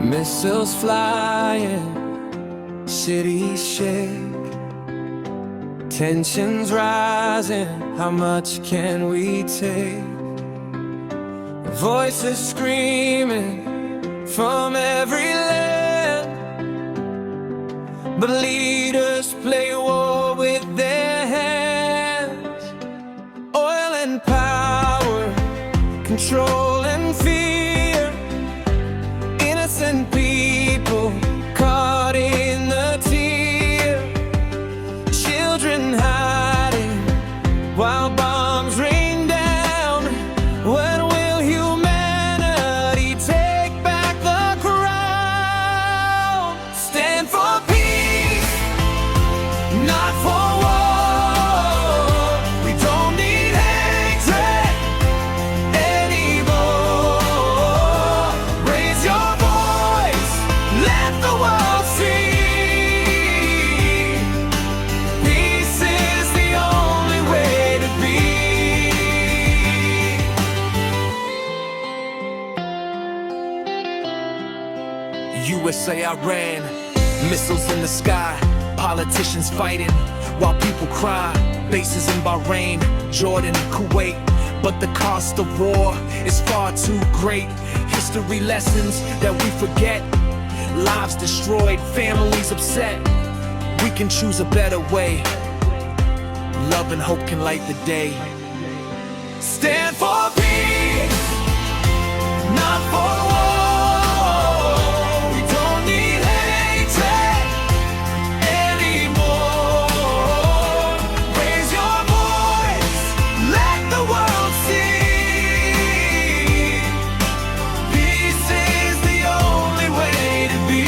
Missiles flying, cities shake, tensions rising, how much can we take? Voices screaming from every land, but leaders play war with their hands. Oil and power, control and fear, innocent people caught in the tear, children hiding while bombs rain down. When will humanity take back the crown? Stand for peace, not for war. We don't need hatred anymore. Raise your voice, let the world see. Peace is the only way to be. USA, Iran, missiles in the sky, politicians fighting while people cry. Bases in Bahrain, Jordan, Kuwait, but the cost of war is far too great. History lessons that we forget, lives destroyed, families upset. We can choose a better way. Love and hope can light the day. Stand for peace, not for war. We don't need hatred anymore. Raise your voice, let the world see. Peace is the only way to be.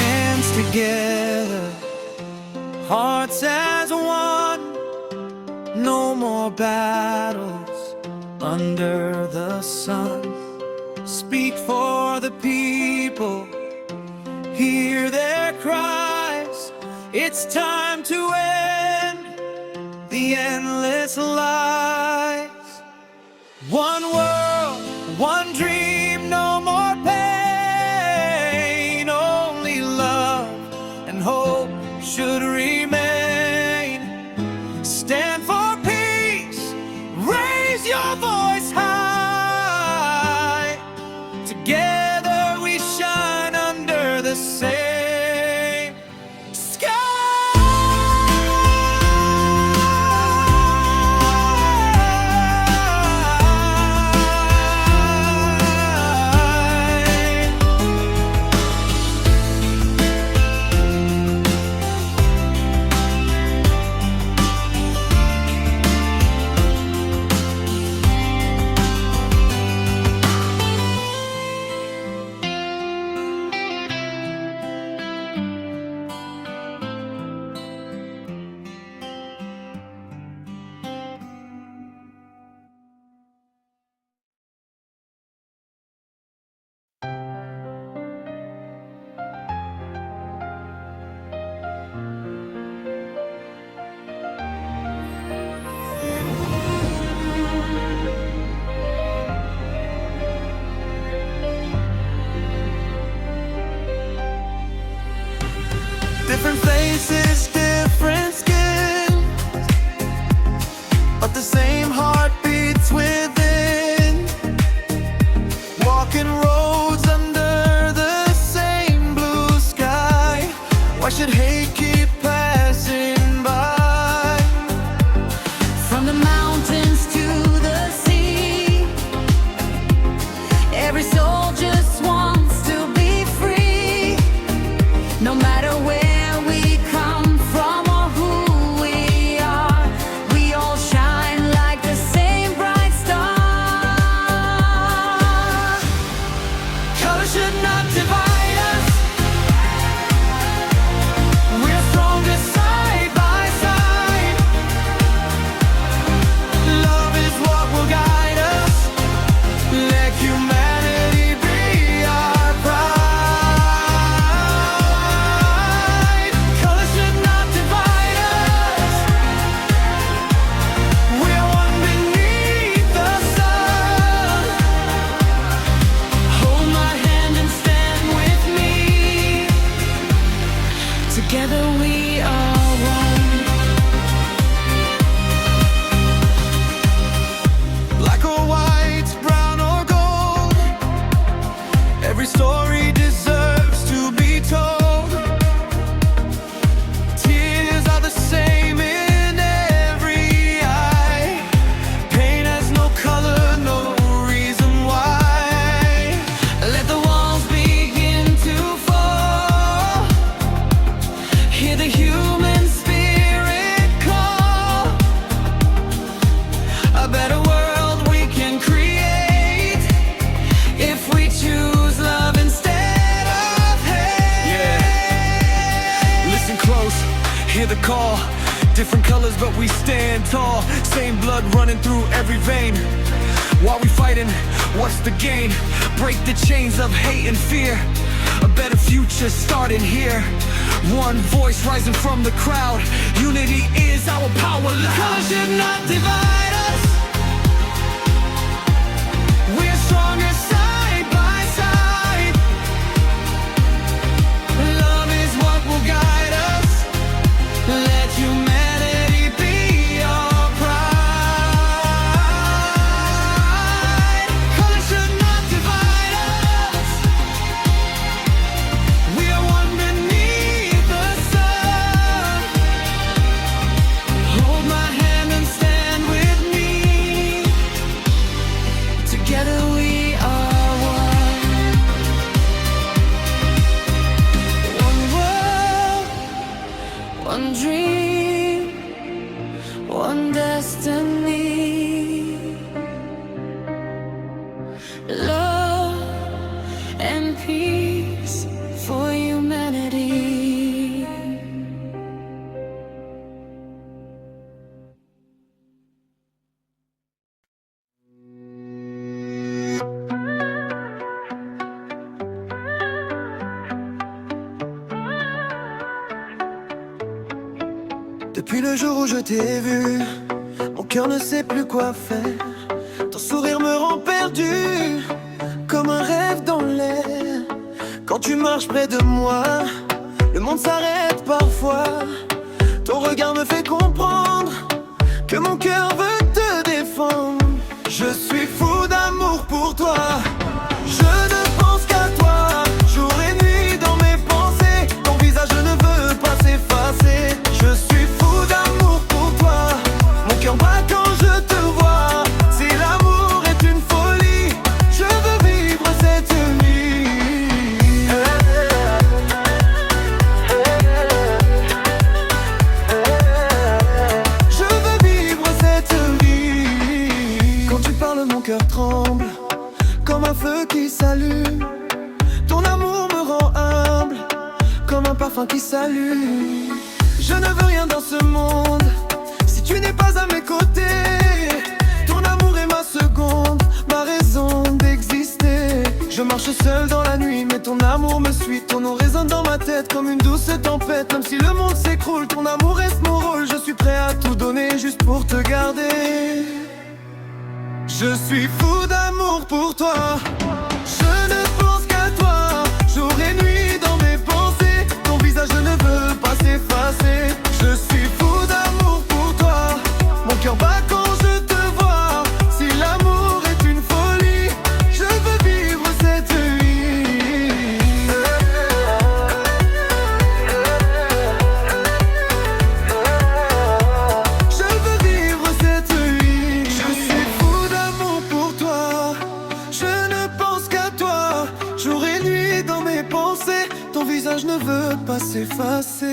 Hands together, hearts as one. No more battles under the sun. Speak for the people, hear their cries. It's time to end the endless lies. One world, one dream, no more pain. Only love and hope should remain. Stand for peace, raise your voice high. Together we shine under the same sky. Different faces, different skin, but the same heart beats within. Walking roads under the same blue sky. Why should hate keep passing by? From the mountains to the sea, every soul just wants to be free. No matter where humanity be our pride. Together we are one. Black or white, brown or gold, every story deserves to be told. Tears are the same in every eye. Pain has no color, no reason why. Let the walls begin to fall. Hear the human spirit call. A better world we can create if we choose love instead of hate. Yeah. Listen close, hear the call. Different colors but we stand tall. Same blood running through every vein. While we fighting, what's the gain? Break the chains of hate and fear. A better future starting here. One voice rising from the crowd. Unity is our power loud. Color should not divide us. We're stronger side by side. Love is what will guide us. Let humanity be our pride. Color should not divide us. We are one beneath the sun. Hold my hand and stand with me. Together we are one. One world, one dream, one destiny. Love and peace for humanity. Depuis le jour où je t'ai vu, mon cœur ne sait plus quoi faire. Ton sourire me rend perdu, comme un rêve dans l'air. Quand tu marches près de moi, le monde s'arrête parfois. Ton regard me fait comprendre que mon cœur veut te défendre. Je suis fou d'amour pour toi. Je ne pense qu'à toi, jour et nuit dans mes pensées. Ton visage ne veut pas s'effacer. Je suis fou d'amour pour toi. Mon cœur bat quand je te vois. Si l'amour est une folie, je veux vivre cette nuit. Je veux vivre cette vie. Quand tu parles, mon cœur tremble, comme un feu qui s'allume. Ton amour me rend humble, comme un parfum qui s'allume. Je ne veux rien dans ce monde si tu n'es pas à mes côtés. Ton amour est ma seconde, ma raison d'exister. Je marche seul dans la nuit, mais ton amour me suit. Ton nom résonne dans ma tête comme une douce tempête. Même si le monde s'écroule, ton amour reste mon rôle. Je suis prêt à tout donner juste pour te garder. Je suis fou d'amour pour toi. Je ne pense qu'à toi, jour et nuit dans mes pensées. Ton visage ne veut pas s'effacer. Je suis fou d'amour pour toi. Mon cœur bat quand je te vois. Si l'amour est une folie, je veux vivre cette nuit. Je veux vivre cette nuit. Je suis fou d'amour pour toi. Je ne pense qu'à toi, jour et nuit dans mes pensées. Ton visage ne veut pas s'effacer.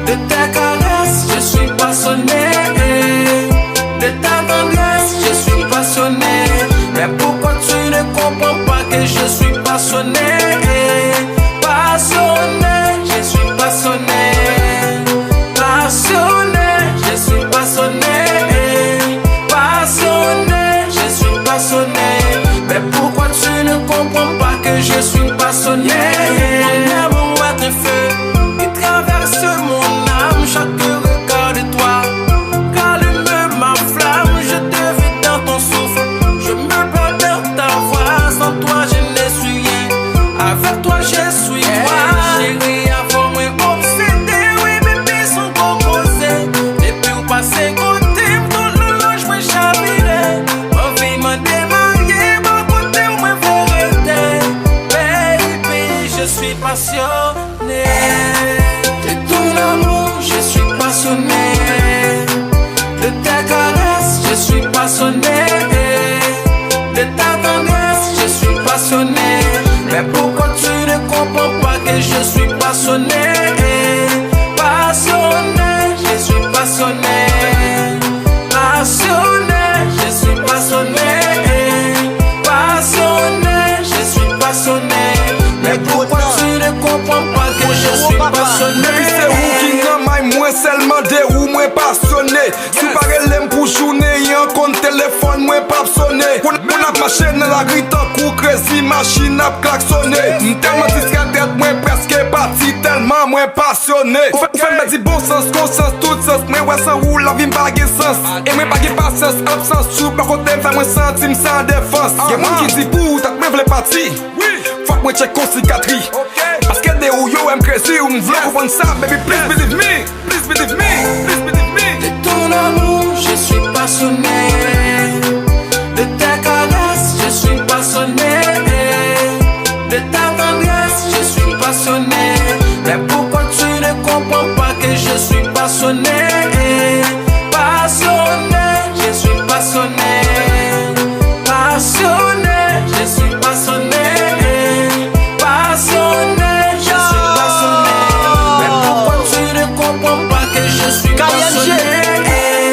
De ta caresse, je suis passionné. passé côté, tout le long, j'me chavire. Ma vie m'a démarré, ma côté, ou me vérité. Baby, je suis passionné. De ton amour, je suis passionné. De ta caresse, je suis passionné. De ta tendresse, je suis passionné. Mais pourquoi tu ne comprends pas que je suis passionné? Passionné, je suis passionné. Passionné, je suis passionné. Passionné, je suis passionné. Mais pourquoi tu ne comprends pas que je suis passionné? Depuis c'est où qui n'a maille, moi seulement des roues, moi passionné. Si par l'aime pour journée, y'a un compte téléphone, moi pas sonné. On a marché dans la rue, tant coup crazy, machine a klaxonné. Tellement discret tête, moi presque parti, tellement moi passionné. Ou fait me dit bon sens, conscience, tout sens. Moi ouais sans roue, la vie m'pa gen sens. Et moi pas gen patience, absence, chou, par contre fait moi sentir sans défense. Y'a moun qui dit pour, t'as moi v'lait partir. Fuck moi check kon cicatrice. Parce que des ou yo aime crazy, ou m'v'lait comprendre ça, baby please believe me. Please believe me, please believe me. De ton amour, je suis passionné. De ta caresse, je suis passionné. De ta tendresse, je suis passionné. Mais pourquoi tu ne comprends pas que je suis passionné? Passionné, je suis passionné. Passionné, je suis passionné. Passionné, je suis passionné. Mais pourquoi tu ne comprends pas que je suis passionné?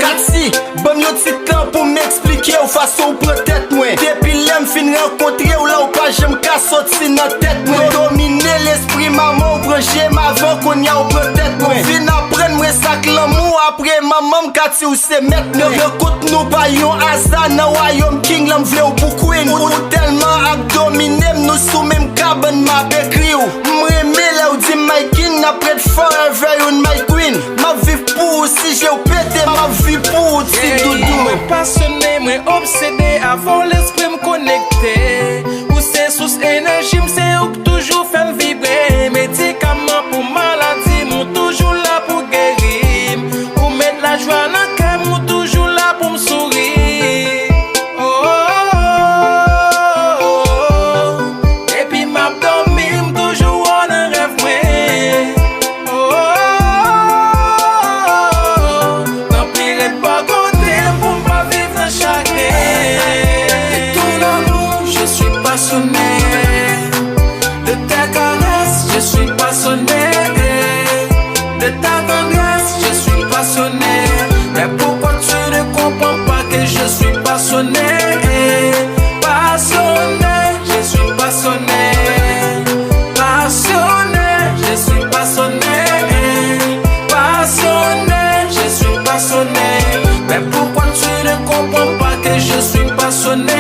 Katsi, bon yo ti temps pour m'expliquer ou façon peut-être moi. Depuis l'aime fin rencontrer ou là ou pas j'aime qu'à sortir dans tête moi. Dominer l'esprit maman brancher ma avant qu'on y a ou peut-être moi. Fin apprendre moi ça que l'amour après maman Katsi ou c'est mettre moi. Écoute nous pas yon hasard dans royaume king l'homme vle ou pour queen. Ou tellement abdominer nous sous même cabane ma bécri ou. M'aimer là ou dit my king après de forever on my queen. Ma vie pour si j'ai ou pété ma vie pour ti doudou. Moi passionné, moi obsédé, avant l'esprit me connecté. Ou c'est sous énergie, c'est où que toujours fait me vibrer. Médicaments pour maladie, moi toujours là pour guérir. Ou mettre la joie dans le cœur, moi toujours là pour me sourire. Oh, oh, oh, oh. Et puis m'abdomine, toujours en un rêve, moi. Oh, oh, oh. N'empirez pas côté pour pas vivre dans chaque de ton amour, je suis passionné. De ta caresse, je suis passionné. De ta tendresse, je suis passionné. Mais pourquoi tu ne comprends pas que je suis passionné? Passionné, je suis passionné. Passionné, je suis passionné. Passionné, je suis passionné. Mais pourquoi tu ne comprends pas que je suis passionné?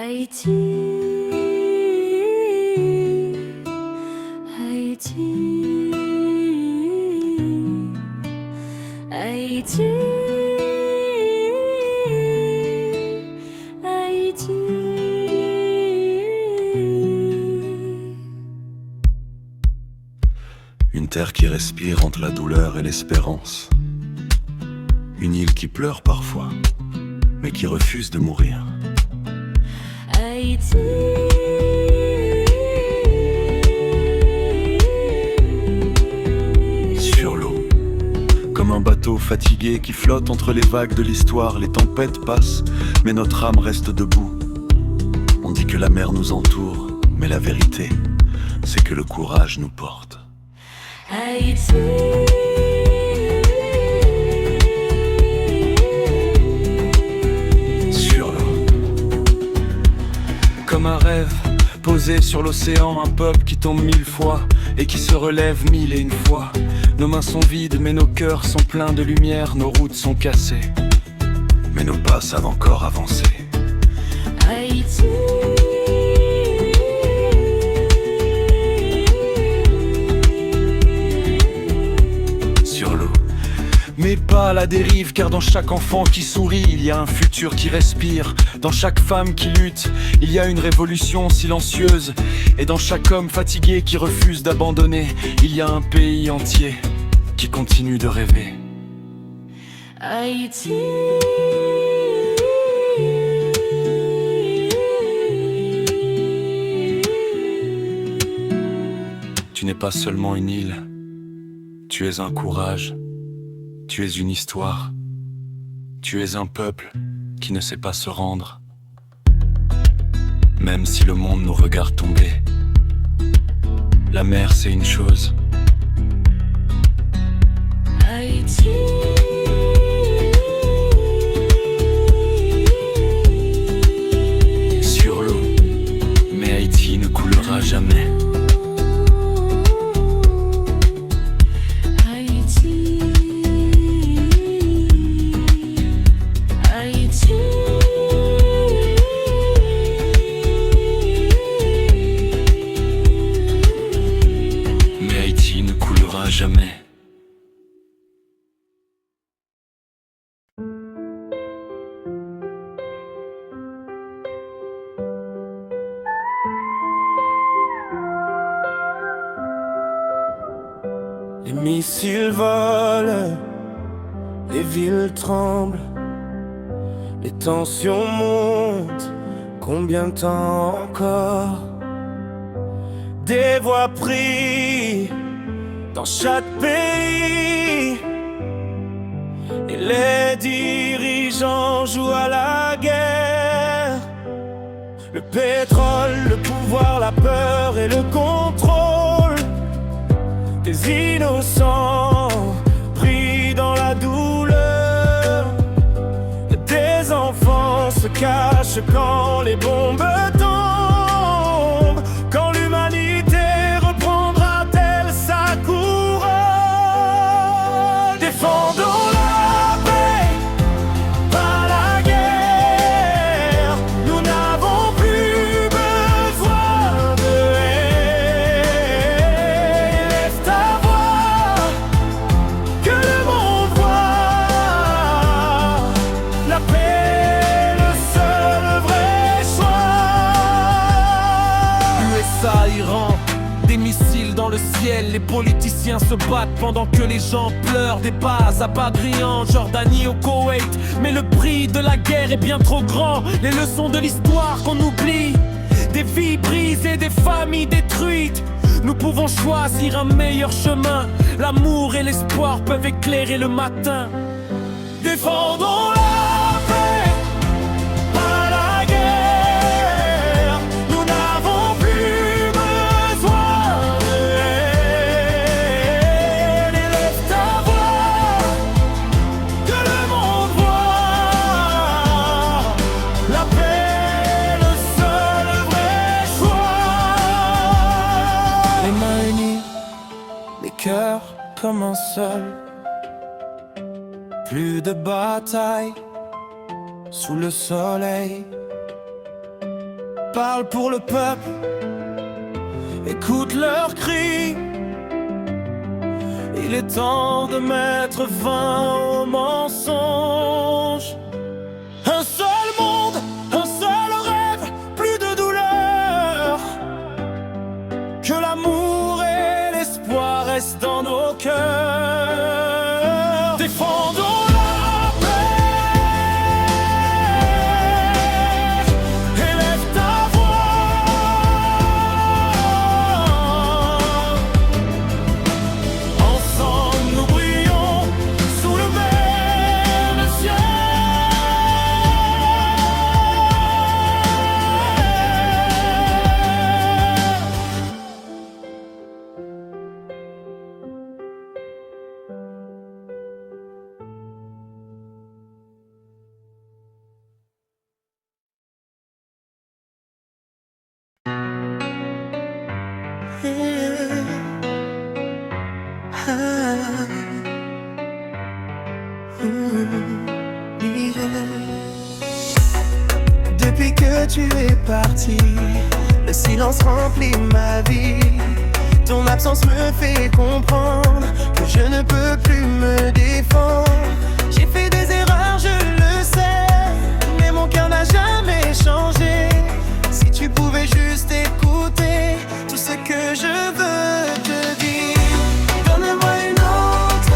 Haïti, Haïti, Haïti, Haïti. Une terre qui respire entre la douleur et l'espérance. Une île qui pleure parfois, mais qui refuse de mourir. Haïti, Sur l'eau, comme un bateau fatigué qui flotte entre les vagues de l'histoire. Les tempêtes passent, mais notre âme reste debout. On dit que la mer nous entoure, mais la vérité, c'est que le courage nous porte. Haïti. Sur l'eau, comme un rêve posé sur l'océan, un peuple qui tombe 1000 fois et qui se relève 1001 fois. Nos mains sont vides mais nos cœurs sont pleins de lumière, nos routes sont cassées, mais nos pas savent encore avancer. Haïti. Sur l'eau, mais pas à la dérive, car dans chaque enfant qui sourit, il y a un futur qui respire. Dans chaque femme qui lutte, il y a une révolution silencieuse. Et dans chaque homme fatigué qui refuse d'abandonner, il y a un pays entier qui continuent de rêver. Haïti. Tu n'es pas seulement une île, tu es un courage, tu es une histoire, tu es un peuple qui ne sait pas se rendre. Même si le monde nous regarde tomber, la mer c'est une chose. Haïti. Sur l'eau, mais Haïti ne coulera jamais. Haïti. Haïti. Mais Haïti ne coulera jamais. Les missiles volent, les villes tremblent, les tensions montent, combien de temps encore? Des voix prient dans chaque pays, et les dirigeants jouent à la guerre. Le pétrole, le pouvoir, la peur et le contrôle des innocents pris dans la douleur. Des enfants se cachent quand les bombes tombent. Quand l'humanité reprendra-t-elle sa couronne? Défendons la paix, pas la guerre. Nous n'avons plus besoin de haine. Lève ta voix, que le monde voit. La paix, le seul vrai choix. USA, Iran, des missiles dans le ciel. Les politiciens se battent pendant que les gens pleurent. Des bases à Bagri en Jordanie, au Koweït. Mais le prix de la guerre est bien trop grand. Les leçons de l'histoire qu'on oublie, des vies brisées, des familles détruites. Nous pouvons choisir un meilleur chemin. L'amour et l'espoir peuvent éclairer le matin. Défendons la paix, pas la guerre. Nous n'avons plus besoin de haine. Élève ta voix, que le monde voit. La paix, le seul vrai choix. Les mains unies, les cœurs comme un seul. Plus de bataille sous le soleil. Parle pour le peuple, écoute leurs cris. Il est temps de mettre fin aux mensonges. Un seul monde, un seul rêve, plus de douleur. Que l'amour et l'espoir restent dans nos cœurs. Défendons la paix. Élève ta voix. Ensemble nous brillons sous le même ciel. Depuis que tu es parti, le silence remplit ma vie. Ton absence me fait comprendre que je ne peux plus me défendre. J'ai fait des erreurs, je le sais, mais mon cœur n'a jamais changé. Si tu pouvais juste écouter tout ce que je veux te dire. Donne-moi une autre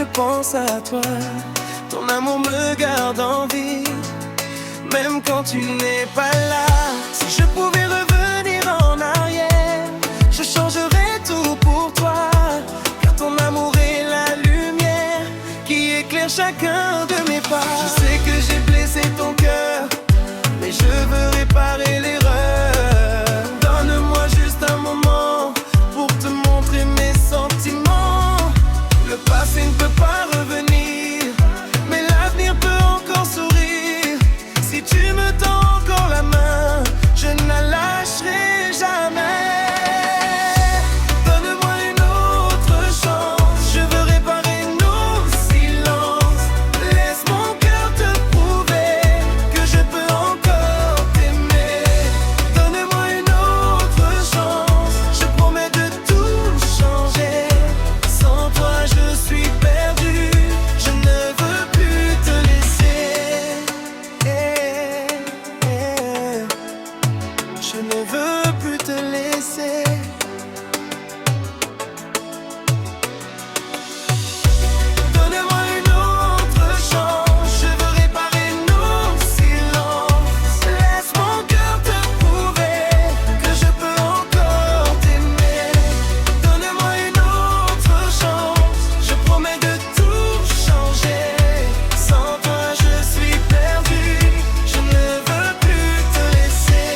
je pense à toi. Ton amour me garde en vie, même quand tu n'es pas là. Si je pouvais revenir en arrière, je changerais tout pour toi. Car ton amour est la lumière qui éclaire chacun de mes pas. Je sais que j'ai blessé ton cœur, mais je veux réparer l'erreur. Donne-moi juste un moment pour te montrer mes sentiments. Le passé ne peut pas revenir, mais l'avenir peut encore sourire. Si tu me tends encore la main, je ne la lâcherai jamais. Donne-moi une autre chance, je veux réparer nos silences. Laisse mon cœur te prouver que je peux encore t'aimer. Donne-moi une autre chance, je promets de tout changer. Sans toi je suis perdu, je ne veux plus te laisser. Je ne veux plus te laisser. Donne-moi une autre chance, je veux réparer nos silences. Laisse mon cœur te prouver que je peux encore t'aimer. Donne-moi une autre chance, je promets de tout changer. Sans toi je suis perdu, je ne veux plus te laisser.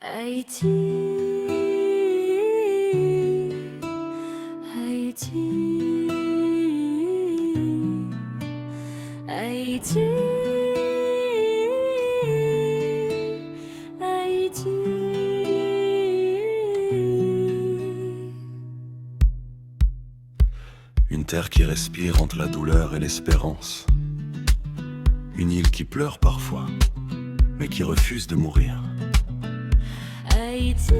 Haïti, Haïti, Haïti, Haïti. Une terre qui respire entre la douleur et l'espérance. Une île qui pleure parfois, mais qui refuse de mourir. Haïti,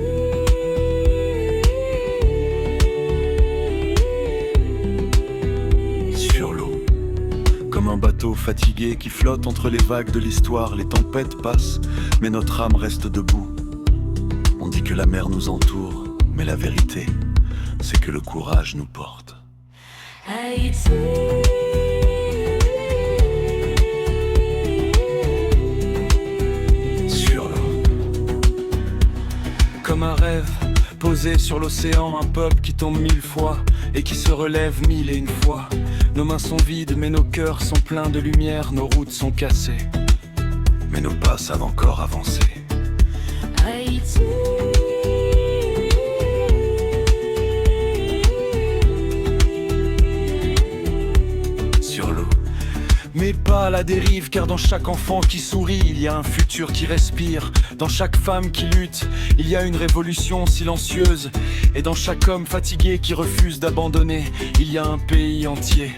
Sur l'eau, comme un bateau fatigué qui flotte entre les vagues de l'histoire. Les tempêtes passent, mais notre âme reste debout. On dit que la mer nous entoure, mais la vérité, c'est que le courage nous porte. Haïti. Sur l'eau, Comme un rêve, posé sur l'océan, un peuple qui tombe 1000 fois et qui se relève 1001 fois. Nos mains sont vides, mais nos cœurs sont pleins de lumière, nos routes sont cassées. mais nos pas savent encore avancer. Haïti, Sur l'eau, Mais pas à la dérive, car dans chaque enfant qui sourit, il y a un futur qui respire. Dans chaque femme qui lutte, il y a une révolution silencieuse. Et dans chaque homme fatigué qui refuse d'abandonner, il y a un pays entier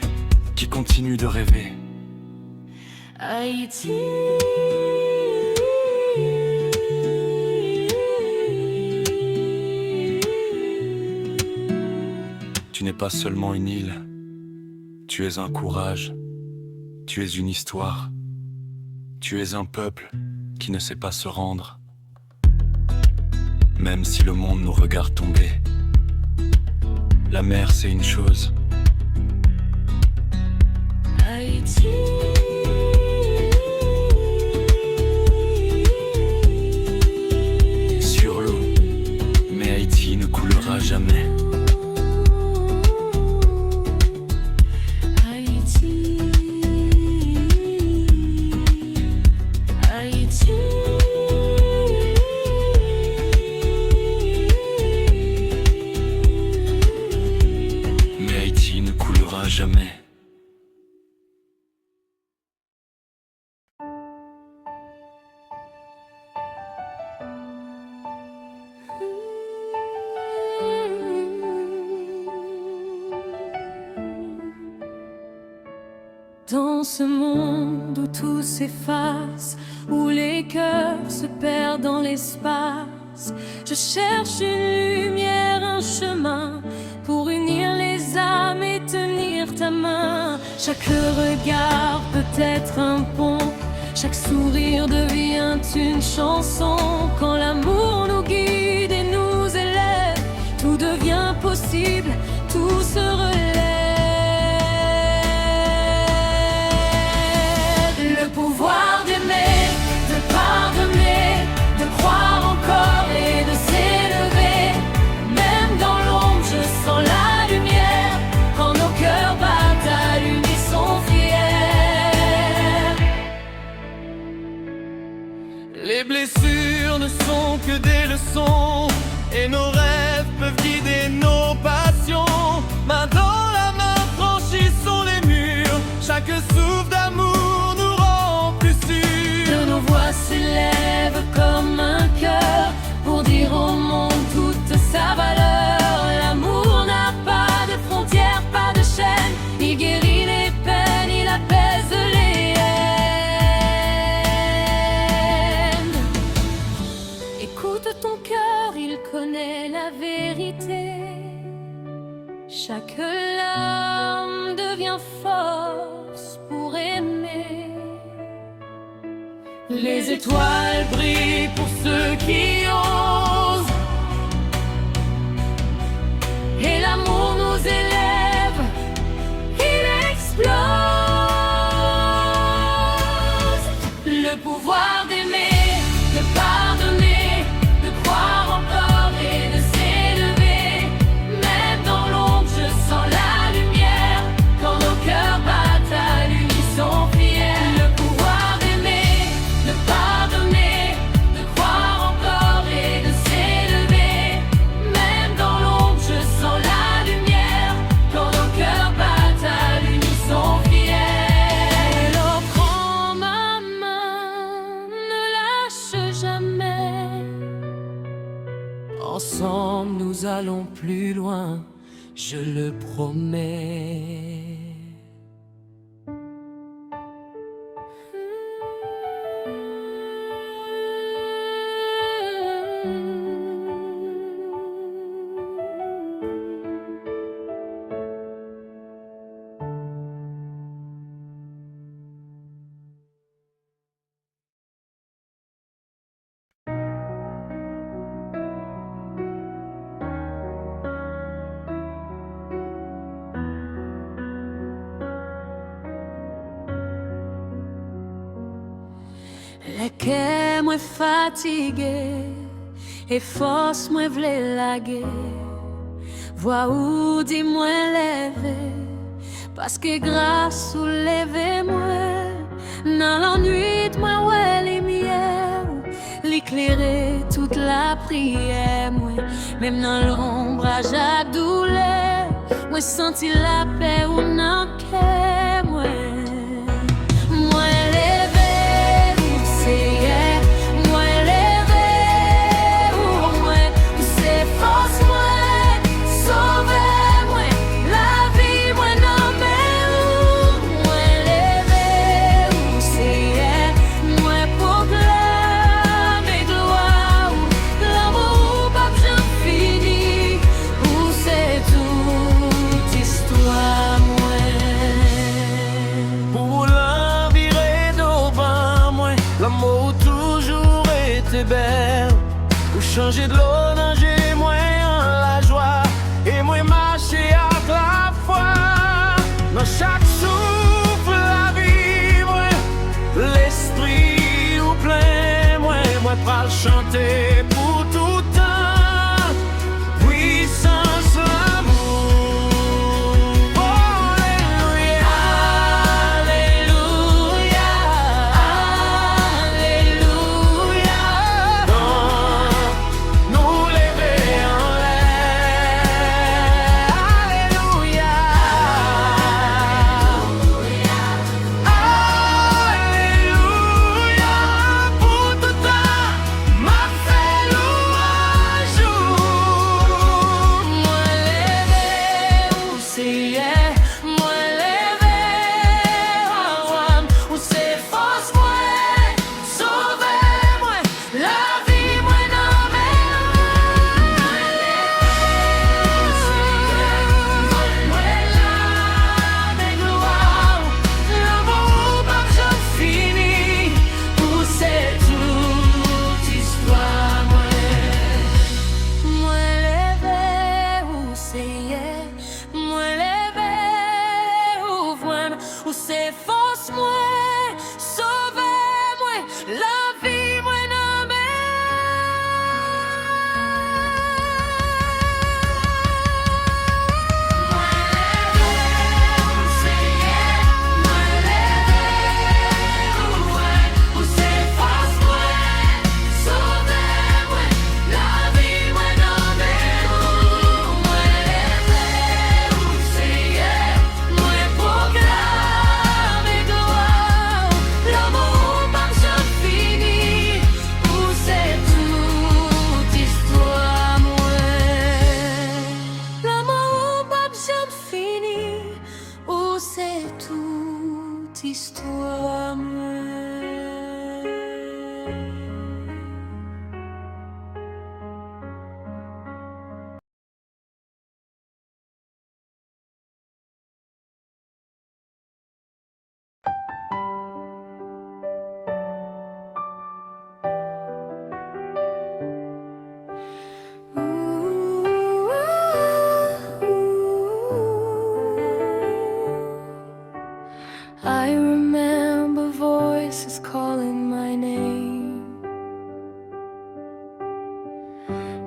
qui continue de rêver. Haïti. Tu n'es pas seulement une île, tu es un courage, tu es une histoire, tu es un peuple qui ne sait pas se rendre. Même si le monde nous regarde tomber, la mer c'est une chose. Haïti. Sur l'eau, mais Haïti ne coulera jamais. Haïti. Haïti. Mais Haïti ne coulera jamais. Dans ce monde où tout s'efface, où les cœurs se perdent dans l'espace, je cherche une lumière, un chemin pour unir les âmes et tenir ta main. Chaque regard peut être un pont, chaque sourire devient une chanson. Quand l'amour nous guide et nous élève, tout devient possible, tout se relève. Le pouvoir d'aimer, de pardonner, de croire encore et de s'élever. Même dans l'ombre, je sens la lumière. Quand nos cœurs battent à l'unisson fiers. Les blessures ne sont que des leçons, et nos rêves peuvent guider nos passions. Main dans la main, franchissons les murs. Chaque souffle d'amour nous rend plus sûrs. De nos voix s'élève comme un cœur pour dire au monde toute sa valeur. L'amour n'a pas de frontières, pas de chaînes. Il guérit les peines, il apaise les haines. Écoute ton cœur, il connaît la vérité. Chaque larme devient force pour aimer. Les étoiles brillent pour ceux qui osent, Et l'amour nous élève, il explose. Le pouvoir d'aimer, de pardonner, de croire encore et de s'élever. Même dans l'ombre, je sens la lumière. Quand nos cœurs battent à l'unisson fiers. Le pouvoir d'aimer, de pardonner, de croire encore et de s'élever. Même dans l'ombre, je sens la lumière. Quand nos cœurs battent à l'unisson fiers. Alors prends ma main, ne lâche jamais. ensemble nous allons plus loin, je le promets. Lequel moi fatigué et force moi vle laguer. Vois où dis-moi lever, parce que grâce ou lever moi, dans l'ennui moi ouais les miens, l'éclairer toute la prière moi, même dans l'ombrage à douleur, moi senti la paix ou non que moi. Changer de l'eau, danger, moi la joie, et moi marcher à la fois. Dans chaque souffle la vie, moi, l'esprit ou plein, moi pral chanter pour tout temps. Puissance l'amour. Alléluia, Alléluia, Alléluia. Nous lever en l'air. Alléluia, Alléluia. Pour tout temps, ma fête.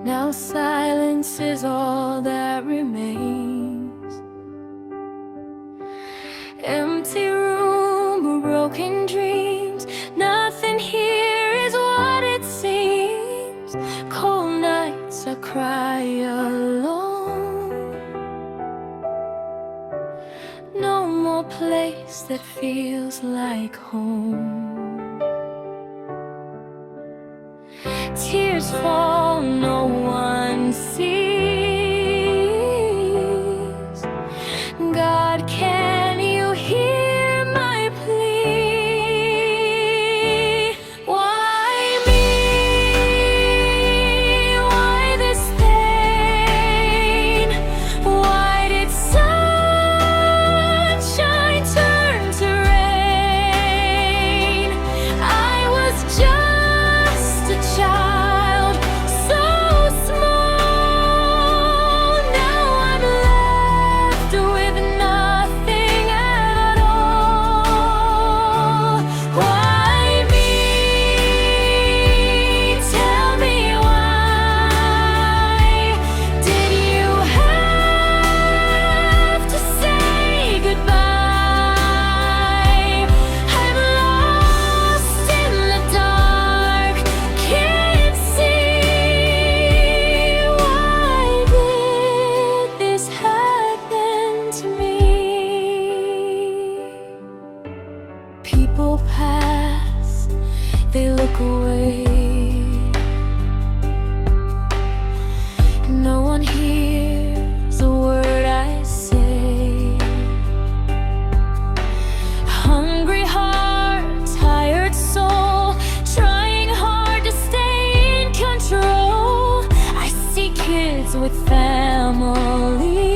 Now silence is all that remains. Empty room, broken dreams. Nothing here is what it seems. Cold nights I cry alone. No more place that feels like home. Tears fall, no one sees. God, can you hear my plea? Why me? Why this pain? Why did sunshine turn to rain? I was just a child, so small. Now I'm left with nothing at all. Why me? Tell me why did you have to say goodbye? I'm lost in the dark, can't see. Why did this happen to me? People pass, they look away. No one hears a word I say. Hungry heart, tired soul, trying hard to stay in control. I see kids with family